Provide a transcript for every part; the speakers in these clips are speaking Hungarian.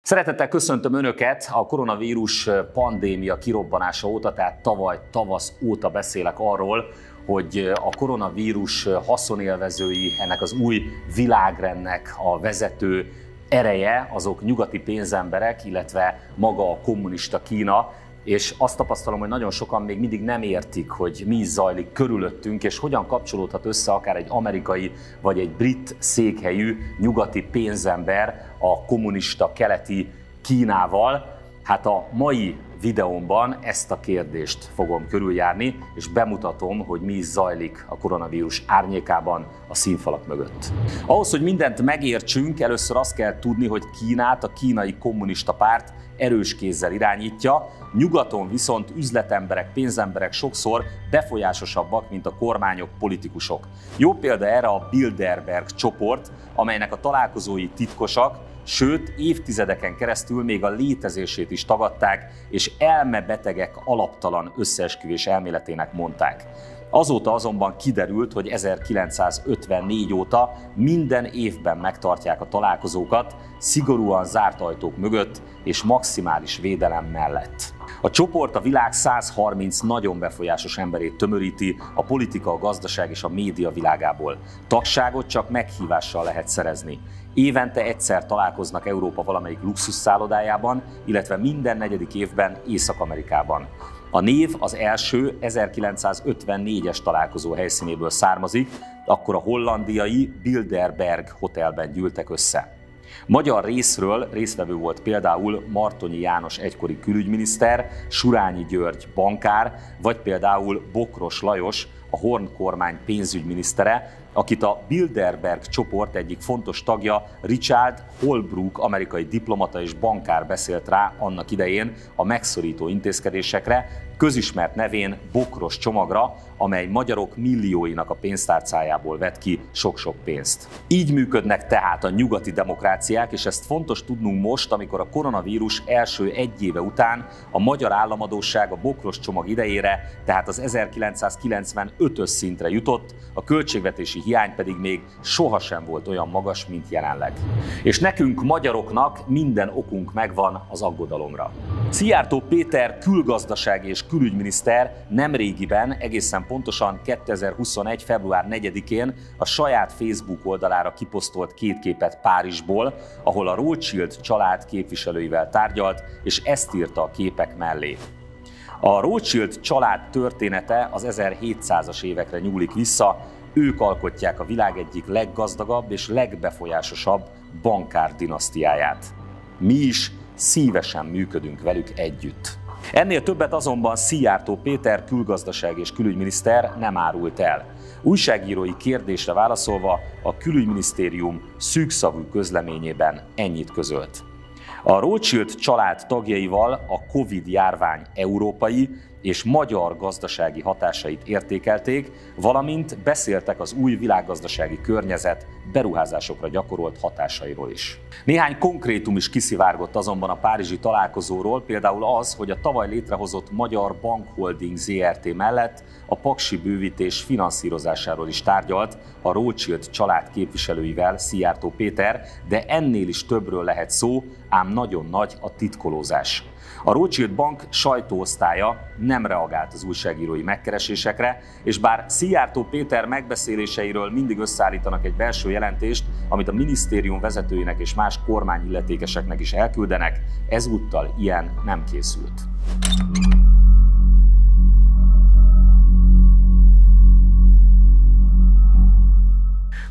Szeretettel köszöntöm Önöket a koronavírus pandémia kirobbanása óta, tehát tavaly tavasz óta beszélek arról, hogy a koronavírus haszonélvezői, ennek az új világrendnek a vezető ereje, azok nyugati pénzemberek, illetve maga a kommunista Kína, és azt tapasztalom, hogy nagyon sokan még mindig nem értik, hogy mi zajlik körülöttünk, és hogyan kapcsolódhat össze akár egy amerikai vagy egy brit székhelyű nyugati pénzember a kommunista keleti Kínával. Hát a mai videómban ezt a kérdést fogom körüljárni, és bemutatom, hogy mi is zajlik a koronavírus árnyékában a színfalak mögött. Ahhoz, hogy mindent megértsünk, először azt kell tudni, hogy Kínát a kínai kommunista párt erős kézzel irányítja, nyugaton viszont üzletemberek, pénzemberek sokszor befolyásosabbak, mint a kormányok, politikusok. Jó példa erre a Bilderberg csoport, amelynek a találkozói titkosak, sőt, évtizedeken keresztül még a létezését is tagadták, és elmebetegek alaptalan összeesküvés elméletének mondták. Azóta azonban kiderült, hogy 1954 óta minden évben megtartják a találkozókat, szigorúan zárt ajtók mögött és maximális védelem mellett. A csoport a világ 130 nagyon befolyásos emberét tömöríti a politika, a gazdaság és a média világából. Tagságot csak meghívással lehet szerezni. Évente egyszer találkoznak Európa valamelyik luxusszállodájában, illetve minden negyedik évben Észak-Amerikában. A név az első 1954-es találkozó helyszínéből származik, akkor a hollandiai Bilderberg hotelben gyűltek össze. Magyar részről résztvevő volt például Martonyi János egykori külügyminiszter, Surányi György bankár, vagy például Bokros Lajos, a Horn kormány pénzügyminisztere, akit a Bilderberg csoport egyik fontos tagja, Richard Holbrooke, amerikai diplomata és bankár beszélt rá annak idején a megszorító intézkedésekre, közismert nevén Bokros csomagra, amely magyarok millióinak a pénztárcájából vett ki sok-sok pénzt. Így működnek tehát a nyugati demokráciák, és ezt fontos tudnunk most, amikor a koronavírus első egy éve után a magyar államadósság a Bokros csomag idejére, tehát az 1995-ös szintre jutott, a költségvetési hiány pedig még sohasem volt olyan magas, mint jelenleg. És nekünk magyaroknak minden okunk megvan az aggodalomra. Szijjártó Péter külgazdasági és külügyminiszter nemrégiben, egészen pontosan 2021. február 4-én a saját Facebook oldalára kiposztolt két képet Párizsból, ahol a Rothschild család képviselőivel tárgyalt, és ezt írta a képek mellé. A Rothschild család története az 1700-as évekre nyúlik vissza, ők alkotják a világ egyik leggazdagabb és legbefolyásosabb bankár dinasztiáját. Mi is szívesen működünk velük együtt. Ennél többet azonban Szijjártó Péter külgazdaság és külügyminiszter nem árult el. Újságírói kérdésre válaszolva a külügyminisztérium szűkszavú közleményében ennyit közölt. A Rothschild család tagjaival a Covid-járvány európai és magyar gazdasági hatásait értékelték, valamint beszéltek az új világgazdasági környezet beruházásokra gyakorolt hatásairól is. Néhány konkrétum is kiszivárgott azonban a párizsi találkozóról, például az, hogy a tavaly létrehozott Magyar Bankholding Zrt. Mellett a paksi bővítés finanszírozásáról is tárgyalt a Rothschild család képviselőivel Szijjártó Péter, de ennél is többről lehet szó, ám nagyon nagy a titkolózás. A Rothschild Bank sajtóosztálya nem reagált az újságírói megkeresésekre, és bár Szijjártó Péter megbeszéléseiről mindig összeállítanak egy belső jelentést, amit a minisztérium vezetőinek és más kormányilletékeseknek is elküldenek, ezúttal ilyen nem készült.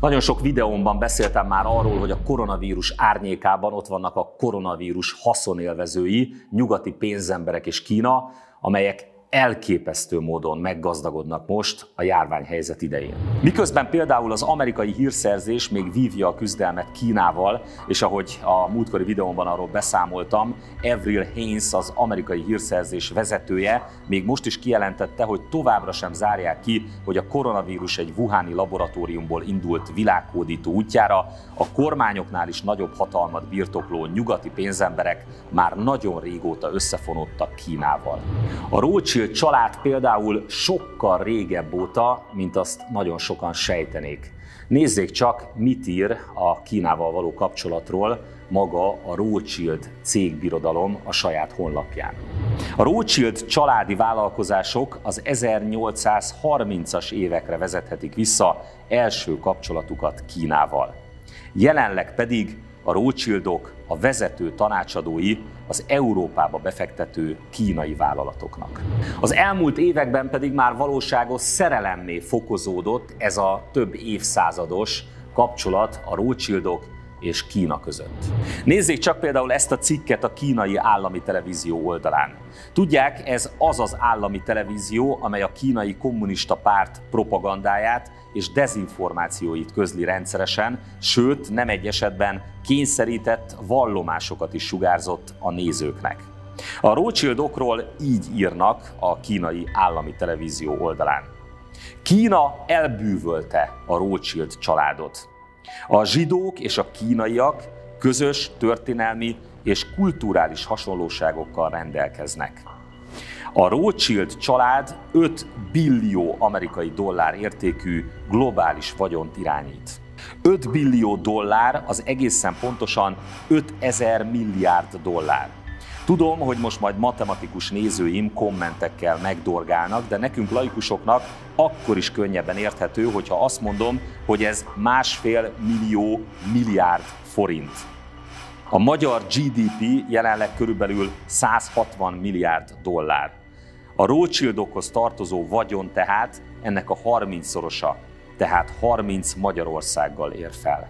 Nagyon sok videómban beszéltem már arról, hogy a koronavírus árnyékában ott vannak a koronavírus haszonélvezői, nyugati pénzemberek és Kína, amelyek elképesztő módon meggazdagodnak most a járványhelyzet idején. Miközben például az amerikai hírszerzés még vívja a küzdelmet Kínával, és ahogy a múltkori videómban arról beszámoltam, Avril Haines, az amerikai hírszerzés vezetője még most is kijelentette, hogy továbbra sem zárják ki, hogy a koronavírus egy wuhani laboratóriumból indult világhódító útjára, a kormányoknál is nagyobb hatalmat birtokló nyugati pénzemberek már nagyon régóta összefonódtak Kínával. A Rothschild család például sokkal régebb óta, mint azt nagyon sokan sejtenék. Nézzék csak, mit ír a Kínával való kapcsolatról maga a Rothschild cégbirodalom a saját honlapján. A Rothschild családi vállalkozások az 1830-as évekre vezethetik vissza első kapcsolatukat Kínával. Jelenleg pedig a Rothschildok a vezető tanácsadói az Európába befektető kínai vállalatoknak. Az elmúlt években pedig már valóságos szerelemmé fokozódott ez a több évszázados kapcsolat a Rothschildok és Kína között. Nézzék csak például ezt a cikket a kínai állami televízió oldalán. Tudják, ez az az állami televízió, amely a kínai kommunista párt propagandáját és dezinformációit közli rendszeresen, sőt, nem egy esetben kényszerített vallomásokat is sugárzott a nézőknek. A Rothschildokról így írnak a kínai állami televízió oldalán. Kína elbűvölte a Rothschild családot. A zsidók és a kínaiak közös történelmi és kulturális hasonlóságokkal rendelkeznek. A Rothschild család 5 billió amerikai dollár értékű globális vagyont irányít. 5 billió dollár az egészen pontosan 5000 milliárd dollár. Tudom, hogy most majd matematikus nézőim kommentekkel megdorgálnak, de nekünk laikusoknak akkor is könnyebben érthető, hogyha azt mondom, hogy ez 1,5 millió milliárd forint. A magyar GDP jelenleg körülbelül 160 milliárd dollár. A Rothschildokhoz tartozó vagyon tehát ennek a 30-szorosa, tehát 30 Magyarországgal ér fel.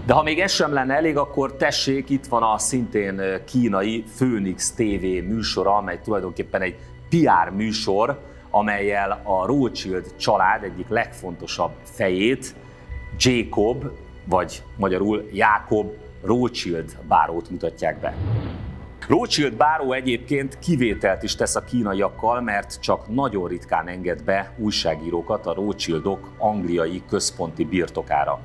De ha még ez sem lenne elég, akkor tessék, itt van a szintén kínai Phoenix TV műsora, amely tulajdonképpen egy PR műsor, amellyel a Rothschild család egyik legfontosabb fejét, Jacob, vagy magyarul Jákob Rothschild bárót mutatják be. Rothschild báró egyébként kivételt is tesz a kínaiakkal, mert csak nagyon ritkán enged be újságírókat a Rothschildok angliai központi birtokára.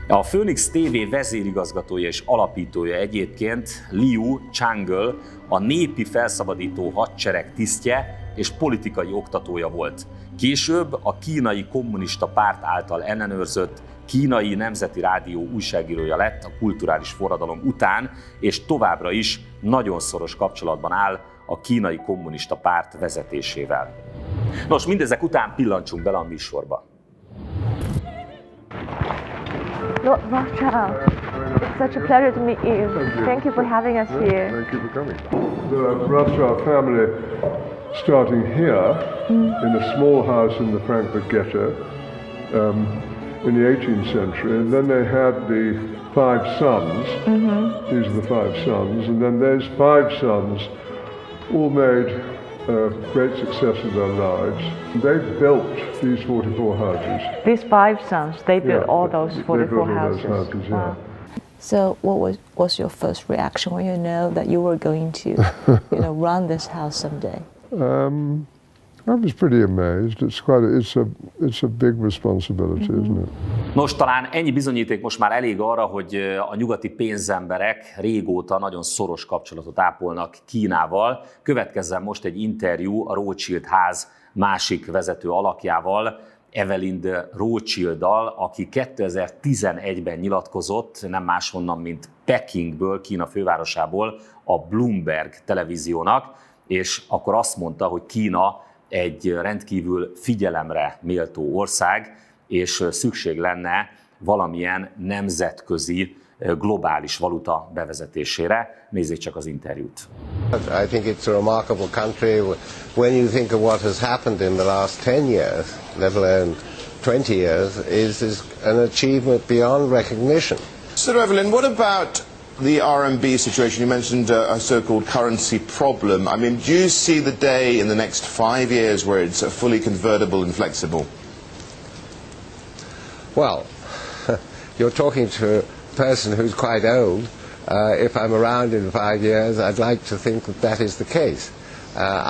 A Phoenix TV vezérigazgatója és alapítója egyébként Liu Chang'e, a népi felszabadító hadsereg tisztje és politikai oktatója volt. Később a kínai kommunista párt által ellenőrzött Kínai Nemzeti Rádió újságírója lett a kulturális forradalom után, és továbbra is nagyon szoros kapcsolatban áll a kínai kommunista párt vezetésével. Nos, mindezek után pillancsunk bele a műsorba. Lord Rothschild, it's such a pleasure to meet you. Thank you for having us here. Thank you for coming. The Rothschild family starting here in a small house in the Frankfurt ghetto in the 18th century, and then they had the 5 sons. These are the 5 sons, and then those 5 sons all made great success of their lives. They built these 44 houses. These 5 sons, they built all those 44 houses. Those houses, yeah. So what was your first reaction when you know that you were going to run this house someday? I was pretty amazed. It's a big responsibility, isn't it? Nos, talán ennyi bizonyíték most már elég arra, hogy a nyugati pénzemberek régóta nagyon szoros kapcsolatot ápolnak Kínával. Következzen most egy interjú a Rothschild ház másik vezető alakjával, Evelyn de Rothschilddal, aki 2011-ben nyilatkozott, nem máshonnan, mint Pekingből, Kína fővárosából, a Bloomberg televíziónak, és akkor azt mondta, hogy Kína egy rendkívül figyelemre méltó ország, és szükség lenne valamilyen nemzetközi, globális valuta bevezetésére. Nézzék csak az interjút. I think it's a remarkable country. When you think of what has happened in the last 10 years, let alone 20 years, is an achievement beyond recognition. Sir Evelyn, what about the RMB situation? You mentioned a so-called currency problem. I mean, do you see the day in the next 5 years where it's fully convertible and flexible? Well, you're talking to a person who's quite old. If I'm around in 5 years, I'd like to think that that is the case.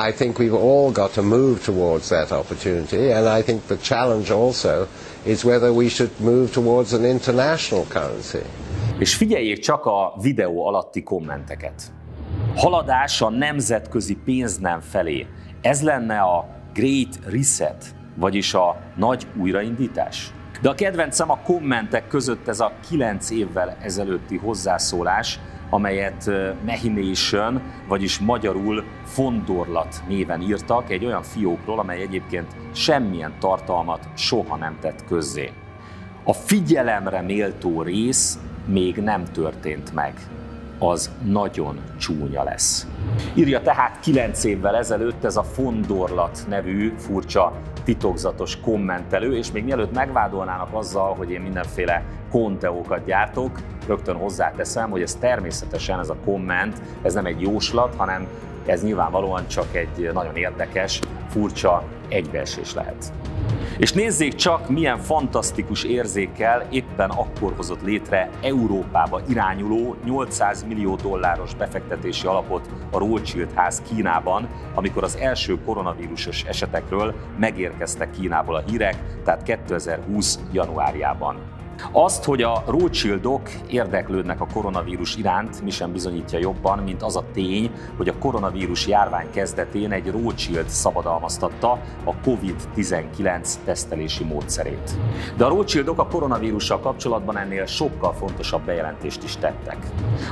I think we've all got to move towards that opportunity, and I think the challenge also is whether we should move towards an international currency. És figyeljék csak a videó alatti kommenteket. Haladás a nemzetközi pénznem felé. Ez lenne a Great Reset, vagyis a nagy újraindítás? De a kedvencem a kommentek között ez a 9 évvel ezelőtti hozzászólás, amelyet Machination, vagyis magyarul Fondorlat néven írtak egy olyan fiókról, amely egyébként semmilyen tartalmat soha nem tett közzé. A figyelemre méltó rész még nem történt meg. Az nagyon csúnya lesz. Írja tehát 9 évvel ezelőtt ez a Fondorlat nevű furcsa titokzatos kommentelő, és még mielőtt megvádolnának azzal, hogy én mindenféle konteókat gyártok, rögtön hozzáteszem, hogy ez természetesen, ez a komment, ez nem egy jóslat, hanem ez nyilvánvalóan csak egy nagyon érdekes, furcsa egybeesés lehet. És nézzék csak, milyen fantasztikus érzékkel éppen akkor hozott létre Európába irányuló $800 millió befektetési alapot a Rothschild ház Kínában, amikor az első koronavírusos esetekről megérkeztek Kínából a hírek, tehát 2020. januárjában. Azt, hogy a Rothschildok érdeklődnek a koronavírus iránt, mi sem bizonyítja jobban, mint az a tény, hogy a koronavírus járvány kezdetén egy Rothschild szabadalmaztatta a COVID-19 tesztelési módszerét. De a Rothschildok a koronavírussal kapcsolatban ennél sokkal fontosabb bejelentést is tettek.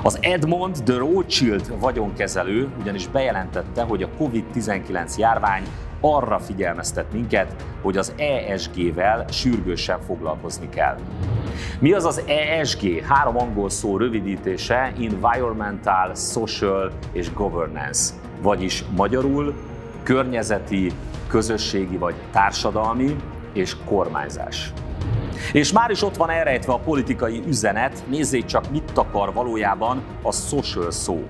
Az Edmond de Rothschild vagyonkezelő ugyanis bejelentette, hogy a COVID-19 járvány arra figyelmeztet minket, hogy az ESG-vel sürgősen foglalkozni kell. Mi az az ESG? 3 angol szó rövidítése: Environmental, Social és Governance, vagyis magyarul környezeti, közösségi vagy társadalmi és kormányzás. És már is ott van elrejtve a politikai üzenet, nézzék csak, mit akar valójában a social szó.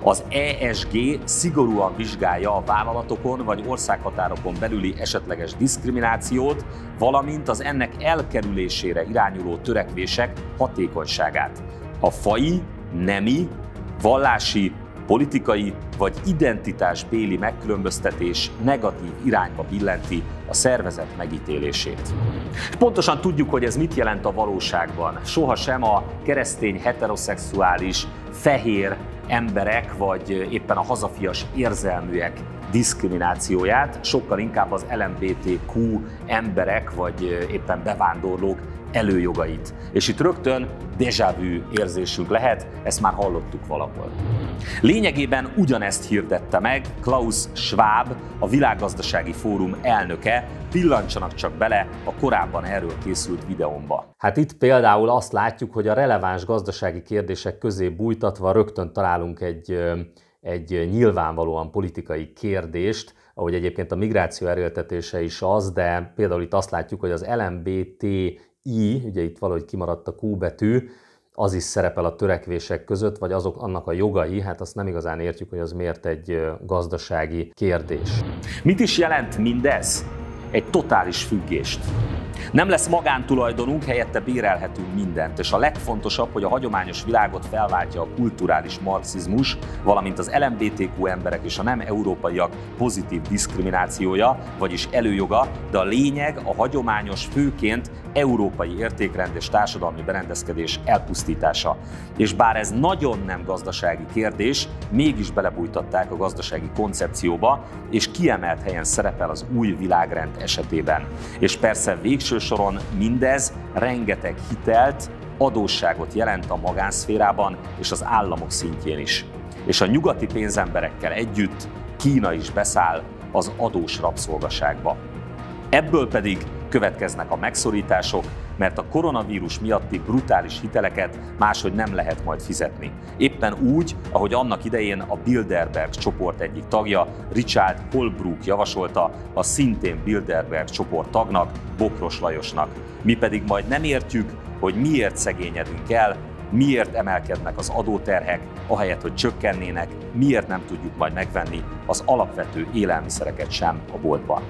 Az ESG szigorúan vizsgálja a vállalatokon vagy országhatárokon belüli esetleges diszkriminációt, valamint az ennek elkerülésére irányuló törekvések hatékonyságát. A faji, nemi, vallási, politikai vagy identitásbéli megkülönböztetés negatív irányba billenti a szervezet megítélését. Pontosan tudjuk, hogy ez mit jelent a valóságban. Sohasem a keresztény, heteroszexuális, fehér emberek vagy éppen a hazafias érzelműek diszkriminációját, sokkal inkább az LMBTQ emberek vagy éppen bevándorlók előjogait. És itt rögtön déjà vu érzésünk lehet, ezt már hallottuk valahol. Lényegében ugyanezt hirdette meg Klaus Schwab, a Világgazdasági Fórum elnöke, Pillantsanak csak bele a korábban erről készült videómba. Hát itt például azt látjuk, hogy a releváns gazdasági kérdések közé bújtatva rögtön találunk egy nyilvánvalóan politikai kérdést, ahogy egyébként a migráció erőltetése is az, de például itt azt látjuk, hogy az LMBTI, ugye itt valahogy kimaradt a Q betű, az is szerepel a törekvések között, vagy annak a jogai, hát azt nem igazán értjük, hogy az miért egy gazdasági kérdés. Mit is jelent mindez? Egy totális függést. Nem lesz magántulajdonunk, helyette bérelhetünk mindent, és a legfontosabb, hogy a hagyományos világot felváltja a kulturális marxizmus, valamint az LMBTQ emberek és a nem európaiak pozitív diszkriminációja, vagyis előjoga, de a lényeg a hagyományos, főként európai értékrend és társadalmi berendezkedés elpusztítása. És bár ez nagyon nem gazdasági kérdés, mégis belebújtatták a gazdasági koncepcióba, és kiemelt helyen szerepel az új világrend esetében. És persze végső soron mindez rengeteg hitelt, adósságot jelent a magánszférában és az államok szintjén is. És a nyugati pénzemberekkel együtt Kína is beszáll az adós rabszolgaságba. Ebből pedig következnek a megszorítások, mert a koronavírus miatti brutális hiteleket máshogy nem lehet majd fizetni. Éppen úgy, ahogy annak idején a Bilderberg csoport egyik tagja, Richard Holbrooke javasolta a szintén Bilderberg csoport tagnak, Bokros Lajosnak. Mi pedig majd nem értjük, hogy miért szegényedünk el, miért emelkednek az adóterhek, ahelyett, hogy csökkennének, miért nem tudjuk majd megvenni az alapvető élelmiszereket sem a boltban.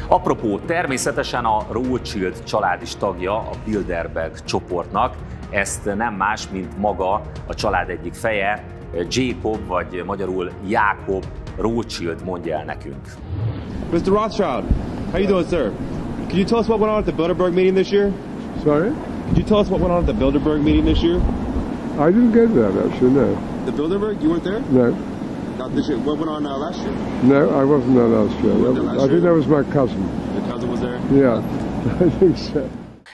Apropó, természetesen a Rothschild család is tagja a Bilderberg csoportnak, ezt nem más, mint maga a család egyik feje, Jacob, vagy magyarul Jákob Rothschild mondja el nekünk. Mr. Rothschild, how you doing, sir? Could you tell us what went on at the Bilderberg meeting this year? Sorry? Could you tell us what went on at the Bilderberg meeting this year? I didn't go there, actually, no. The Bilderberg? You weren't there? No. Not this year. What went on last year? No, I wasn't there last year. You weren't there last I think year? that was my cousin. Your cousin was there? Yeah. I think so.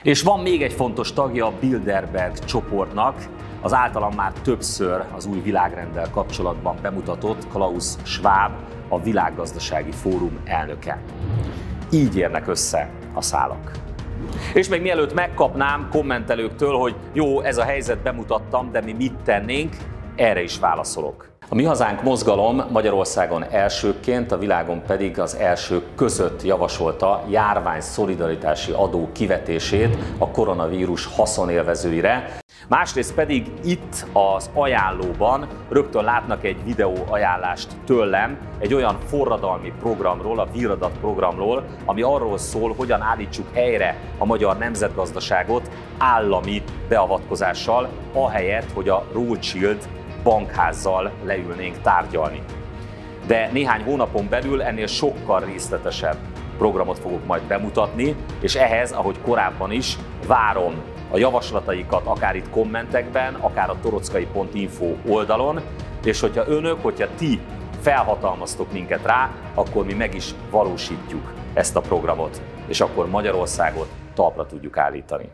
És van még egy fontos tagja a Bilderberg csoportnak, az általam már többször az új világrenddel kapcsolatban bemutatott Klaus Schwab, a Világgazdasági Fórum elnöke. Így érnek össze a szálak. És még mielőtt megkapnám kommentelőktől, hogy jó, ez a helyzet bemutattam, de mi mit tennénk, erre is válaszolok. A Mi Hazánk mozgalom Magyarországon elsőként, a világon pedig az elsők között javasolta járvány-szolidaritási adó kivetését a koronavírus haszonélvezőire. Másrészt pedig itt az ajánlóban rögtön látnak egy videó ajánlást tőlem, egy olyan forradalmi programról, a Víradat programról, ami arról szól, hogyan állítsuk helyre a magyar nemzetgazdaságot állami beavatkozással, ahelyett, hogy a Rothschild bankházzal leülnénk tárgyalni. De néhány hónapon belül ennél sokkal részletesebb programot fogok majd bemutatni, és ehhez, ahogy korábban is, várom a javaslataikat akár itt kommentekben, akár a torockai.info oldalon, és hogyha ti felhatalmaztok minket rá, akkor mi meg is valósítjuk ezt a programot, és akkor Magyarországot talpra tudjuk állítani.